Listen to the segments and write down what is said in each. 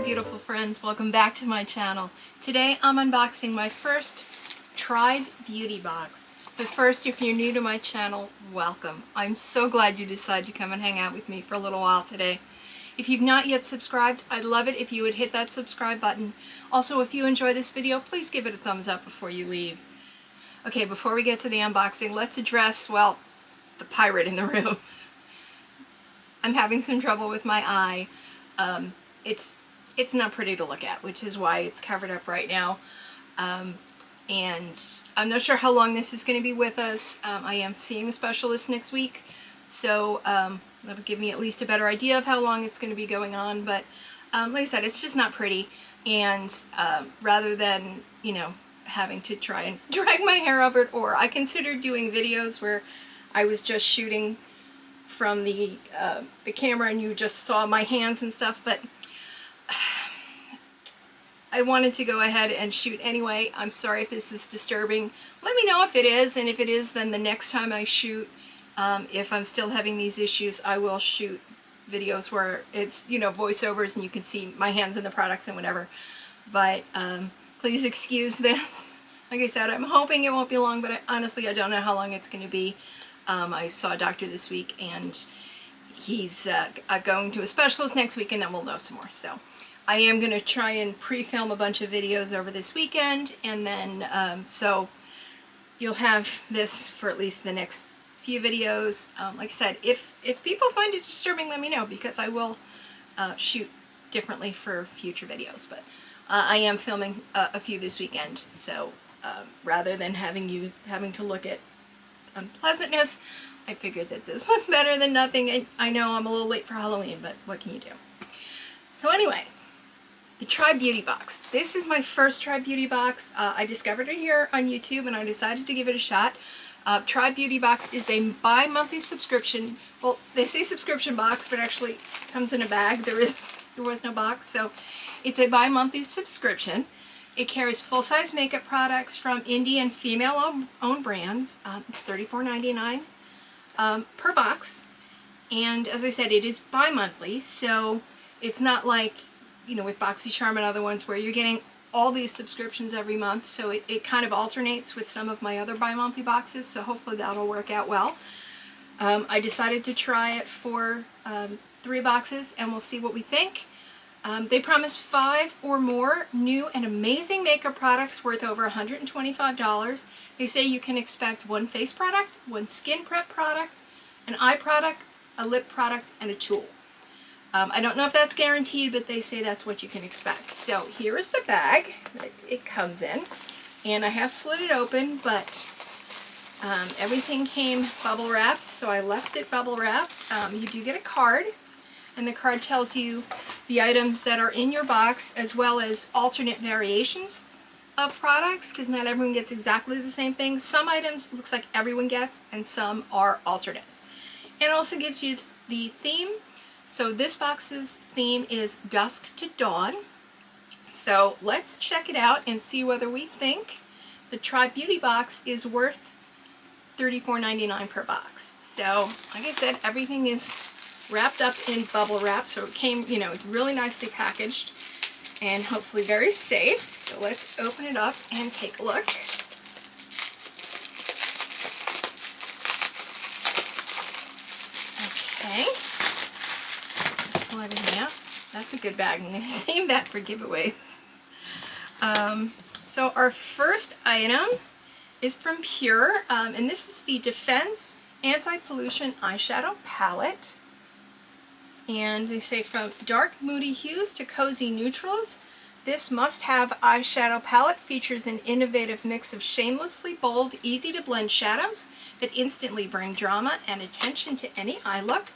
beautiful friends, welcome back to my channel. Today I'm unboxing my first Tribe Beauty box. But first, if you're new to my channel, welcome. I'm so glad you decided to come and hang out with me for a little while today. If you've not yet subscribed, I'd love it if you would hit that subscribe button. Also, if you enjoy this video, please give it a thumbs up before you leave. Okay, before we get to the unboxing, let's address, well, the pirate in the room. I'm having some trouble with my eye. It's not pretty to look at, which is why it's covered up right now. And I'm not sure how long this is going to be with us. I am seeing a specialist next week, so that'll give me at least a better idea of how long it's going to be going on. But like I said, it's just not pretty. And rather than, you know, having to try and drag my hair over it, or I considered doing videos where I was just shooting from the camera and you just saw my hands and stuff, but I wanted to go ahead and shoot anyway. I'm sorry if this is disturbing. Let me know if it is, and if it is, then the next time I shoot, if I'm still having these issues, I will shoot videos where it's, you know, voiceovers and you can see my hands in the products and whatever. But please excuse this. Like I said, I'm hoping it won't be long, but honestly I don't know how long it's going to be. I saw a doctor this week, and he's going to a specialist next week, and then we'll know some more. So I am going to try and pre-film a bunch of videos over this weekend, and then so you'll have this for at least the next few videos. Like I said, if people find it disturbing, let me know, because I will shoot differently for future videos. But I am filming a few this weekend, so rather than having to look at unpleasantness, I figured that this was better than nothing. I know I'm a little late for Halloween, but what can you do? So anyway, the Tribe Beauty box. This is my first Tribe Beauty box. I discovered it here on YouTube, and I decided to give it a shot. Tribe Beauty box is a bi-monthly subscription. Well, they say subscription box, but actually it comes in a bag. There was no box, so it's a bi-monthly subscription. It carries full-size makeup products from indie and female-owned brands. It's $34.99 per box. And as I said, it is bi-monthly, so it's not like, you know, with BoxyCharm and other ones where you're getting all these subscriptions every month. So it kind of alternates with some of my other bi-monthly boxes, so hopefully that'll work out well. I decided to try it for 3 boxes, and we'll see what we think. They promise 5 or more new and amazing makeup products worth over $125. They say you can expect 1 face product, 1 skin prep product, an eye product, a lip product, and a tool. I don't know if that's guaranteed, but they say that's what you can expect. So here is the bag that it comes in, and I have slid it open, but everything came bubble wrapped, so I left it bubble wrapped. You do get a card, and the card tells you the items that are in your box, as well as alternate variations of products, because not everyone gets exactly the same thing. Some items looks like everyone gets, and some are alternates. It also gives you the theme. So this box's theme is Dusk to Dawn. So let's check it out and see whether we think the Tribe Beauty box is worth $34.99 per box. So like I said, everything is wrapped up in bubble wrap, so it came, you know, it's really nicely packaged and hopefully very safe. So let's open it up and take a look. Okay. Pull everything out. That's a good bag. I'm going to save that for giveaways. So our first item is from Pure, and this is the Defense Anti-Pollution Eyeshadow Palette. And they say from dark moody hues to cozy neutrals, this must-have eyeshadow palette features an innovative mix of shamelessly bold, easy-to-blend shadows that instantly bring drama and attention to any eye look,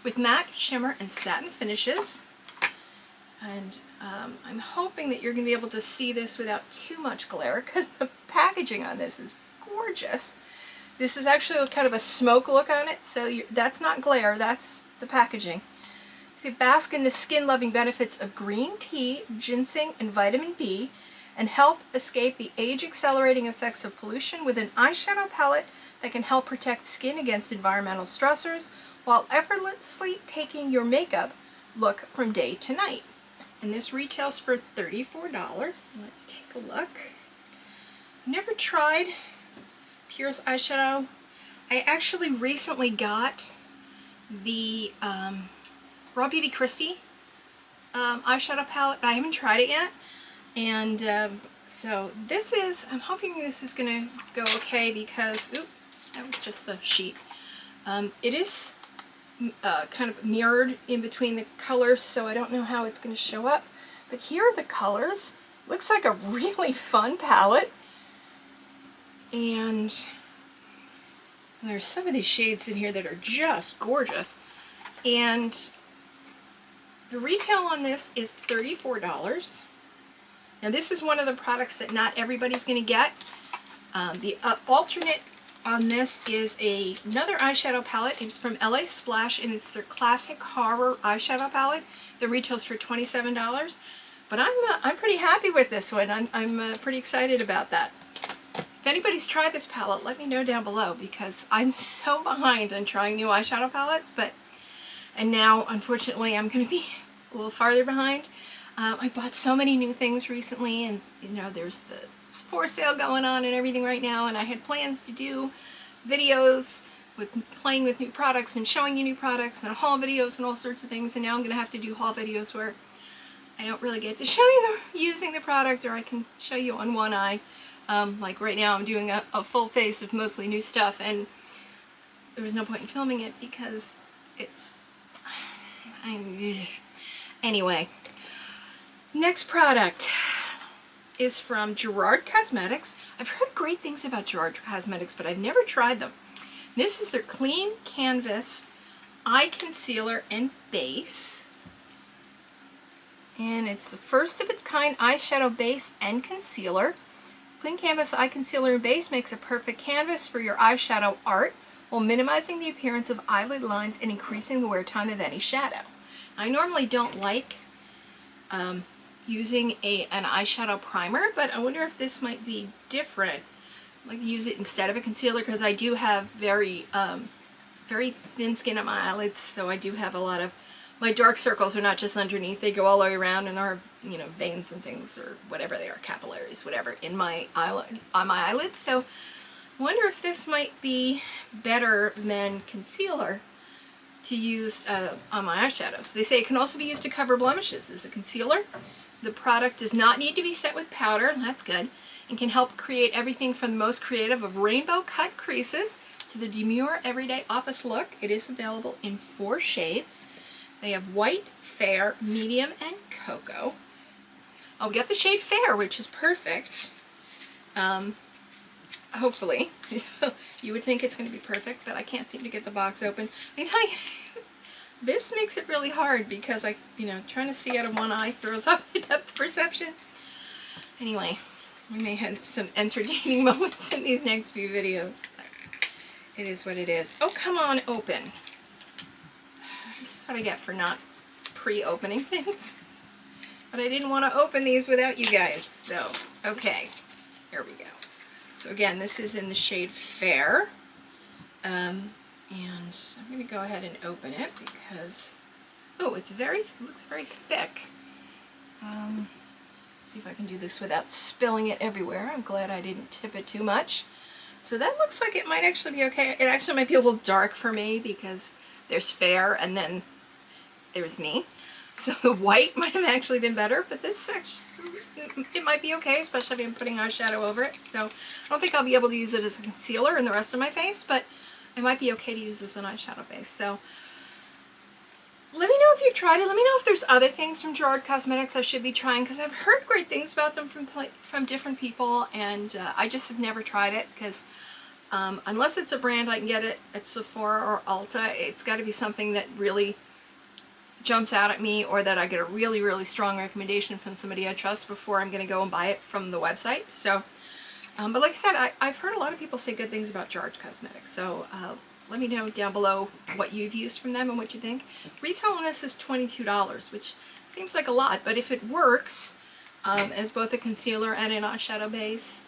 with matte, shimmer, and satin finishes. And I'm hoping that you're going to be able to see this without too much glare, because the packaging on this is gorgeous. This is actually kind of a smoke look on it, so that's not glare, that's the packaging. So bask in the skin-loving benefits of green tea, ginseng, and vitamin B, and help escape the age-accelerating effects of pollution with an eyeshadow palette that can help protect skin against environmental stressors while effortlessly taking your makeup look from day to night. and this retails for $34. Let's take a look. Never tried Pure's eyeshadow. I actually recently got the Raw Beauty Christie eyeshadow palette, but I haven't tried it yet. And so this is, I'm hoping this is going to go okay because, oop, that was just the sheet. It is kind of mirrored in between the colors, so I don't know how it's going to show up. But here are the colors. Looks like a really fun palette. And there's some of these shades in here that are just gorgeous. And the retail on this is $34. Now this is one of the products that not everybody's going to get. The alternate on this is another eyeshadow palette. It's from LA Splash, and it's their classic horror eyeshadow palette. The retails for $27. But I'm pretty happy with this one. I'm pretty excited about that. If anybody's tried this palette, let me know down below because I'm so behind on trying new eyeshadow palettes. And now, unfortunately, I'm going to be a little farther behind. I bought so many new things recently, and you know, there's the for sale going on and everything right now, and I had plans to do videos with playing with new products and showing you new products and haul videos and all sorts of things, and now I'm going to have to do haul videos where I don't really get to show you using the product, or I can show you on one eye. Like right now I'm doing a full face of mostly new stuff, and there was no point in filming it because it's... Anyway, next product is from Gerard Cosmetics. I've heard great things about Gerard Cosmetics, but I've never tried them. This is their Clean Canvas Eye Concealer and Base. And it's the first of its kind eyeshadow base and concealer. Clean Canvas Eye Concealer and Base makes a perfect canvas for your eyeshadow art while minimizing the appearance of eyelid lines and increasing the wear time of any shadow. I normally don't like using an eyeshadow primer, but I wonder if this might be different. Like use it instead of a concealer because I do have very thin skin on my eyelids, so I do have a lot of my dark circles are not just underneath, they go all the way around, and there are, you know, veins and things or whatever they are, capillaries, whatever, in my eyelid, on my eyelids. So I wonder if this might be better than concealer to use on my eyeshadows. They say it can also be used to cover blemishes as a concealer. The product does not need to be set with powder, that's good, and can help create everything from the most creative of rainbow cut creases to the demure everyday office look. It is available in 4 shades. They have white, fair, medium, and cocoa. I'll get the shade fair, which is perfect. Hopefully. You would think it's going to be perfect, but I can't seem to get the box open. I tell you, this makes it really hard because trying to see out of one eye throws off the depth perception. Anyway, we may have some entertaining moments in these next few videos. But it is what it is. Oh, come on, open. This is what I get for not pre-opening things. But I didn't want to open these without you guys. So, okay. Here we go. So again, this is in the shade Fair. And I'm going to go ahead and open it because, oh, it looks very thick. Let's see if I can do this without spilling it everywhere. I'm glad I didn't tip it too much. So that looks like it might actually be okay. It actually might be a little dark for me because there's Fair and then there's me. So the white might have actually been better, but this actually, it might be okay, especially if I'm putting eyeshadow over it. So I don't think I'll be able to use it as a concealer in the rest of my face, but it might be okay to use as an eyeshadow base. So let me know if you've tried it. Let me know if there's other things from Gerard Cosmetics I should be trying, because I've heard great things about them from different people, and I just have never tried it because unless it's a brand I can get it at Sephora or Ulta, it's got to be something that really jumps out at me, or that I get a really, really strong recommendation from somebody I trust before I'm going to go and buy it from the website. So, but like I said, I've heard a lot of people say good things about Gerard Cosmetics. So let me know down below what you've used from them and what you think. Retail on this is $22, which seems like a lot, but if it works as both a concealer and an eyeshadow base,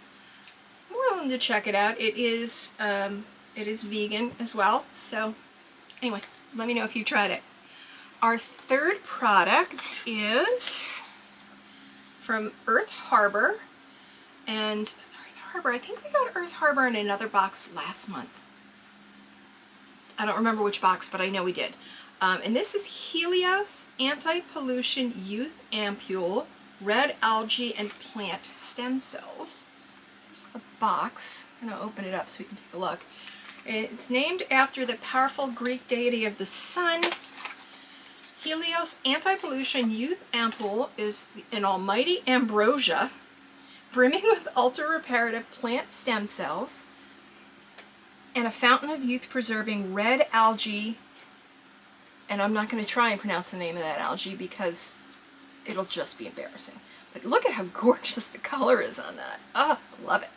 I'm more willing to check it out. It is vegan as well. So anyway, let me know if you tried it. Our third product is from Earth Harbor. And Earth Harbor, I think we got Earth Harbor in another box last month. I don't remember which box, but I know we did. And this is Helios Anti-Pollution Youth Ampule, Red Algae and Plant Stem Cells. Here's the box. I'm going to open it up so we can take a look. It's named after the powerful Greek deity of the sun. Helios Anti-Pollution Youth Ampule is an almighty ambrosia brimming with ultra-reparative plant stem cells and a fountain of youth-preserving red algae. And I'm not going to try and pronounce the name of that algae because it'll just be embarrassing. But look at how gorgeous the color is on that. Ah, I love it.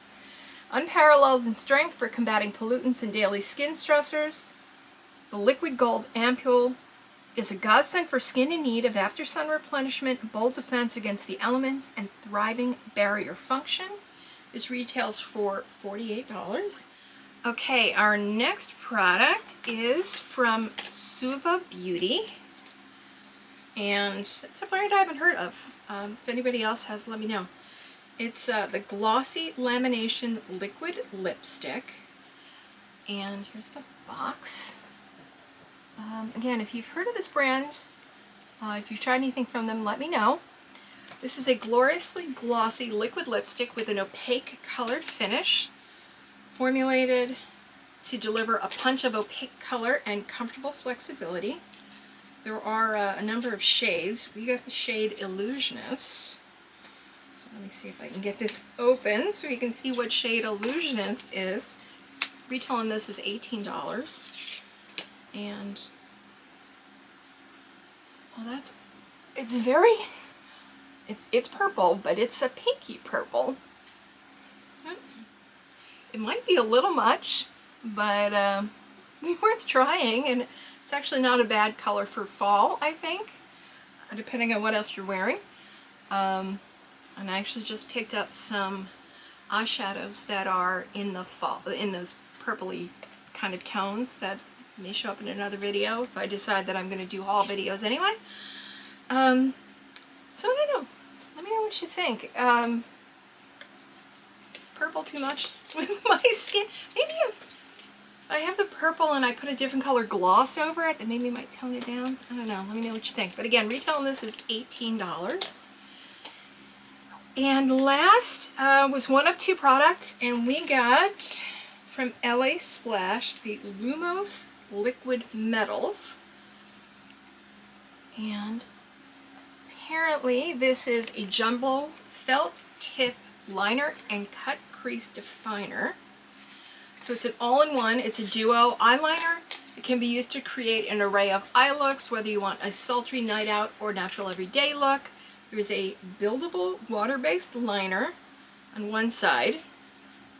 Unparalleled in strength for combating pollutants and daily skin stressors, the liquid gold ampule is a godsend for skin in need of after-sun replenishment, bold defense against the elements, and thriving barrier function. This retails for $48. Okay, our next product is from Sua Beauty, and it's a brand I haven't heard of. If anybody else has, let me know. It's the Glossy Lamination Liquid Lipstick, and here's the box. Again, if you've heard of this brand, if you've tried anything from them, let me know. This is a gloriously glossy liquid lipstick with an opaque colored finish, formulated to deliver a punch of opaque color and comfortable flexibility. There are a number of shades. We got the shade Illusionist. So let me see if I can get this open so you can see what shade Illusionist is. Retail on this is $18. And, well, it's purple, but it's a pinky purple. It might be a little much, but worth trying, and it's actually not a bad color for fall, I think, depending on what else you're wearing. And I actually just picked up some eyeshadows that are in the fall, in those purpley kind of tones that may show up in another video if I decide that I'm going to do haul videos anyway. So I don't know. Let me know what you think. Is purple too much with my skin? Maybe if I have the purple and I put a different color gloss over it, it maybe might tone it down. I don't know. Let me know what you think. But again, retail on this is $18. And last was one of two products, and we got from LA Splash the Lumos Liquid Metals. And apparently this is a jumbo felt tip liner and cut crease definer. So it's an all-in-one. It's a duo eyeliner. It can be used to create an array of eye looks, whether you want a sultry night out or natural everyday look. There's a buildable water-based liner on one side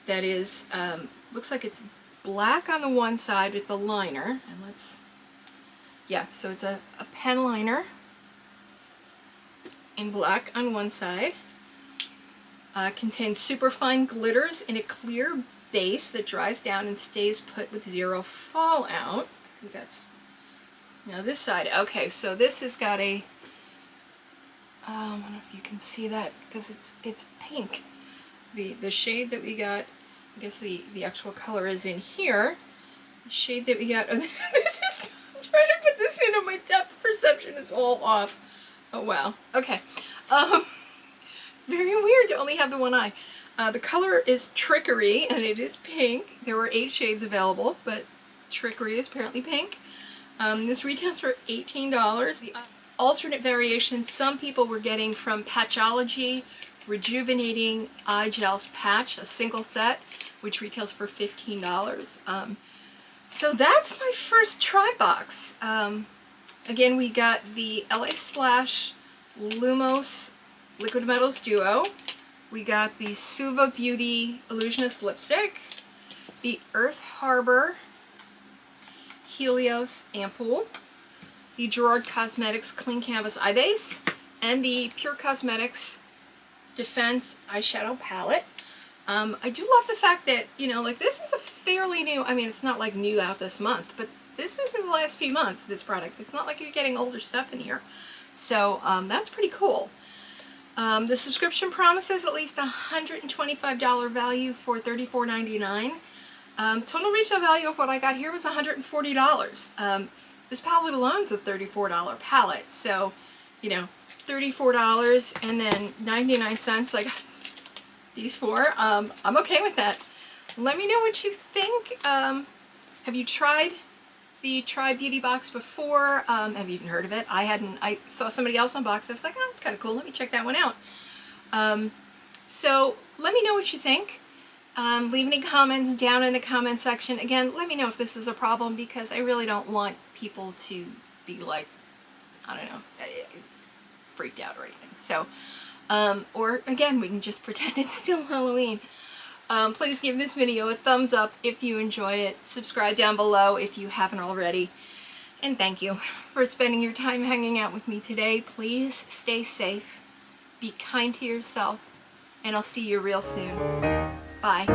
that is, looks like it's black on the one side with the liner. And so it's a pen liner in black on one side. Contains superfine glitters in a clear base that dries down and stays put with zero fallout. I think that's, now this side, okay, so this has got a, I don't know if you can see that because it's pink. The shade that we got, I guess the actual color is in here. The shade that we got, oh, this is, I'm trying to put this in and my depth perception is all off. Oh wow, okay. Very weird to only have the one eye. The color is Trickery, and it is pink. There were 8 shades available, but Trickery is apparently pink. This retails for $18. The alternate variations some people were getting from Patchology Rejuvenating Eye Gels Patch, a single set, which retails for $15. So that's my first try box. Again, we got the LA Splash Lumos Liquid Metals Duo. We got the Sua Beauty Illusionist Lipstick, the Earth Harbor Helios Ampule, the Gerard Cosmetics Clean Canvas Eye Base, and the Pure Cosmetics Defense Eyeshadow Palette. I do love the fact that, you know, like this is a fairly new, I mean, it's not like new out this month, but this is in the last few months, this product. It's not like you're getting older stuff in here. So that's pretty cool. The subscription promises at least $125 value for $34.99. Total retail value of what I got here was $140. This palette alone is a $34 palette, so, you know, $34 and then 99 cents I got these for. I'm okay with that. Let me know what you think. Have you tried the Try Beauty box before? Have you even heard of it? I hadn't. I saw somebody else unbox it. I was like, oh, that's kind of cool. Let me check that one out. So let me know what you think. Leave any comments down in the comment section. Again, let me know if this is a problem, because I really don't want people to be like, I don't know, freaked out or anything. So, or again, we can just pretend it's still Halloween. Please give this video a thumbs up if you enjoyed it. Subscribe down below if you haven't already. And thank you for spending your time hanging out with me today. Please stay safe, be kind to yourself, and I'll see you real soon. Bye.